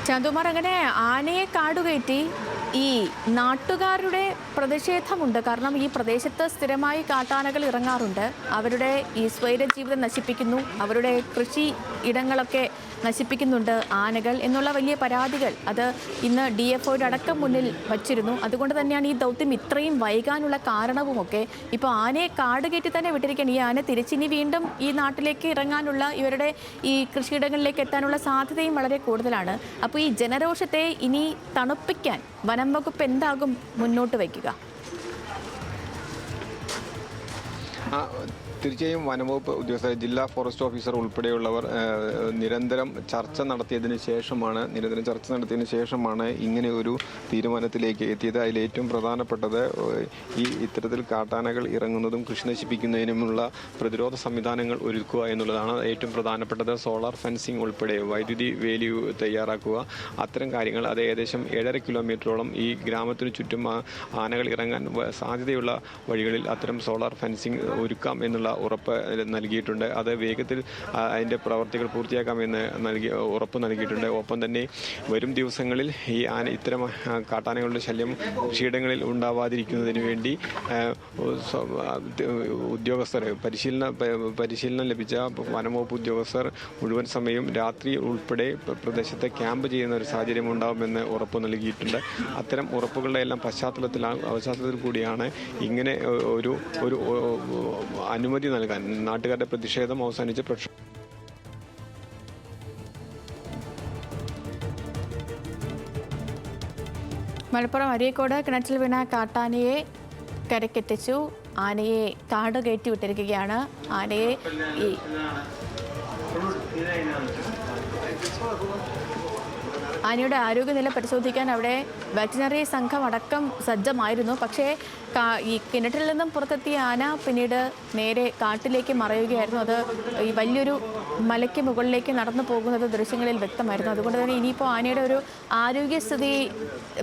ചന്തുമാർ, അങ്ങനെ ആനയെ കാടുകയറ്റി ഈ നാട്ടുകാരുടെ പ്രതിഷേധമുണ്ട്. കാരണം ഈ പ്രദേശത്ത് സ്ഥിരമായി കാട്ടാനകൾ ഇറങ്ങാറുണ്ട്. അവരുടെ ഈ സ്വൈര ജീവിതം നശിപ്പിക്കുന്നു, അവരുടെ കൃഷി ഇടങ്ങളൊക്കെ നശിപ്പിക്കുന്നുണ്ട് ആനകൾ എന്നുള്ള വലിയ പരാതികൾ അത് ഇന്ന് DFOയുടെ അടക്കം മുന്നിൽ വച്ചിരുന്നു. അതുകൊണ്ട് തന്നെയാണ് ഈ ദൗത്യം ഇത്രയും വൈകാനുള്ള കാരണവുമൊക്കെ. ഇപ്പോൾ ആനയെ കാടുകയറ്റി തന്നെ വിട്ടിരിക്കുകയാണ്. ഈ ആന തിരിച്ചിനി വീണ്ടും ഈ നാട്ടിലേക്ക് ഇറങ്ങാനുള്ള, ഇവരുടെ ഈ കൃഷിയിടങ്ങളിലേക്ക് എത്താനുള്ള സാധ്യതയും വളരെ കൂടുതലാണ്. അപ്പോൾ ഈ ജനരോഷത്തെ ഇനി തണുപ്പിക്കാൻ വനം വകുപ്പ് എന്താകും മുന്നോട്ട് വയ്ക്കുക? തീർച്ചയായും വനംവകുപ്പ് ഉദ്യോഗസ്ഥർ, ജില്ലാ ഫോറസ്റ്റ് ഓഫീസർ ഉൾപ്പെടെയുള്ളവർ നിരന്തരം ചർച്ച നടത്തിയതിന് ശേഷമാണ് ഇങ്ങനെ ഒരു തീരുമാനത്തിലേക്ക് എത്തിയത്. അതിലേറ്റവും പ്രധാനപ്പെട്ടത് ഇത്തരത്തിൽ കാട്ടാനകൾ ഇറങ്ങുന്നതും കൃഷി നശിപ്പിക്കുന്നതിനുമുള്ള പ്രതിരോധ സംവിധാനങ്ങൾ ഒരുക്കുക എന്നുള്ളതാണ് ഏറ്റവും പ്രധാനപ്പെട്ടത്. സോളാർ ഫെൻസിങ് ഉൾപ്പെടെ വൈദ്യുതി വേലി തയ്യാറാക്കുക, അത്തരം കാര്യങ്ങൾ. അത് ഏകദേശം 7.5 കിലോമീറ്ററോളം ഈ ഗ്രാമത്തിനു ചുറ്റും ആനകൾ ഇറങ്ങാൻ സാധ്യതയുള്ള വഴികളിൽ അത്തരം സോളാർ ഫെൻസിങ് ഒരുക്കാം എന്നുള്ള ഉറപ്പ് നൽകിയിട്ടുണ്ട്. അത് വേഗത്തിൽ അതിൻ്റെ പ്രവർത്തികൾ പൂർത്തിയാക്കാമെന്ന് ഉറപ്പ് നൽകിയിട്ടുണ്ട്. ഒപ്പം തന്നെ വരും ദിവസങ്ങളിൽ ഈ ഇത്തരം കാട്ടാനകളുടെ ശല്യം കൃഷിയിടങ്ങളിൽ ഉണ്ടാവാതിരിക്കുന്നതിന് വേണ്ടി ഉദ്യോഗസ്ഥർ, പരിശീലനം ലഭിച്ച വനംവകുപ്പ് ഉദ്യോഗസ്ഥർ മുഴുവൻ സമയം രാത്രി ഉൾപ്പെടെ പ്രദേശത്തെ ക്യാമ്പ് ചെയ്യുന്ന ഒരു സാഹചര്യം ഉണ്ടാകുമെന്ന് ഉറപ്പ് നൽകിയിട്ടുണ്ട്. അത്തരം ഉറപ്പുകളുടെ എല്ലാം പശ്ചാത്തലത്തിൽ കൂടിയാണ് ഇങ്ങനെ ഒരു അനുമതി നൽകാൻ നാട്ടുകാരുടെ പ്രതിഷേധം അവസാനിച്ച് മലപ്പുറം അരീക്കോട് കിണറ്റിൽ വീണ കാട്ടാനയെ കരക്കെത്തിച്ചു. ആനയെ കാട് കയറ്റി വിട്ടിരിക്കുകയാണ്. ആനയെ ആനയുടെ ആരോഗ്യനില പരിശോധിക്കാൻ അവിടെ വെറ്റിനറി സംഘം അടക്കം സജ്ജമായിരുന്നു. പക്ഷേ ഈ കിണറ്റിൽ നിന്നും പുറത്തെത്തിയ ആന പിന്നീട് നേരെ കാട്ടിലേക്ക് മറയുകയായിരുന്നു. അത് ഈ വലിയൊരു മലയ്ക്ക് മുകളിലേക്ക് നടന്നു പോകുന്നത് ദൃശ്യങ്ങളിൽ വ്യക്തമായിരുന്നു. അതുകൊണ്ട് തന്നെ ഇനിയിപ്പോൾ ആനയുടെ ഒരു ആരോഗ്യസ്ഥിതി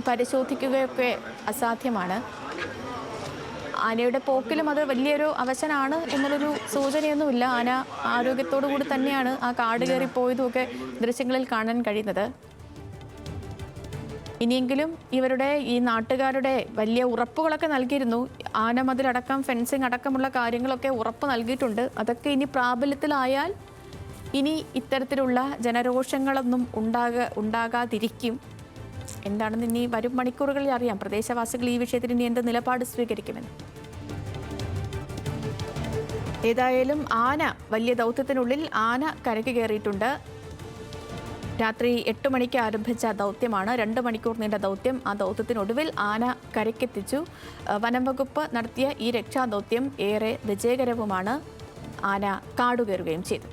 പരിശോധിക്കുകയൊക്കെ അസാധ്യമാണ്. ആനയുടെ പോക്കിലും അത് വലിയൊരു അവശനാണ് എന്നുള്ളൊരു സൂചനയൊന്നുമില്ല. ആന ആരോഗ്യത്തോടു കൂടി തന്നെയാണ് ആ കാട് കയറിപ്പോയതുമൊക്കെ ദൃശ്യങ്ങളിൽ കാണാൻ കഴിയുന്നത്. ഇനിയെങ്കിലും ഇവരുടെ ഈ നാട്ടുകാരുടെ വലിയ ഉറപ്പുകളൊക്കെ നൽകിയിരുന്നു. ആനമതിലടക്കം ഫെൻസിങ് അടക്കമുള്ള കാര്യങ്ങളൊക്കെ ഉറപ്പ് നൽകിയിട്ടുണ്ട്. അതൊക്കെ ഇനി പ്രാബല്യത്തിലായാൽ ഇനി ഇത്തരത്തിലുള്ള ജനരോഷങ്ങളൊന്നും ഉണ്ടാകാതിരിക്കും. എന്താണെന്ന് ഇനി വരും മണിക്കൂറുകളിൽ അറിയാം. പ്രദേശവാസികൾ ഈ വിഷയത്തിൽ ഇനി എന്ത് നിലപാട് സ്വീകരിക്കുമെന്ന്. ഏതായാലും ആന വലിയ ദൗത്യത്തിനുള്ളിൽ ആന കരയ്ക്ക് കയറിയിട്ടുണ്ട്. രാത്രി 8 മണിക്ക് ആരംഭിച്ച ദൗത്യമാണ് 2 മണിക്കൂർ നീണ്ട ദൗത്യം. ആ ദൗത്യത്തിനൊടുവിൽ ആന കരയ്ക്കെത്തിച്ചു. വനം വകുപ്പ് നടത്തിയ ഈ രക്ഷാദൗത്യം ഏറെ വിജയകരവുമാണ്. ആന കാടുകയറുകയും ചെയ്തു.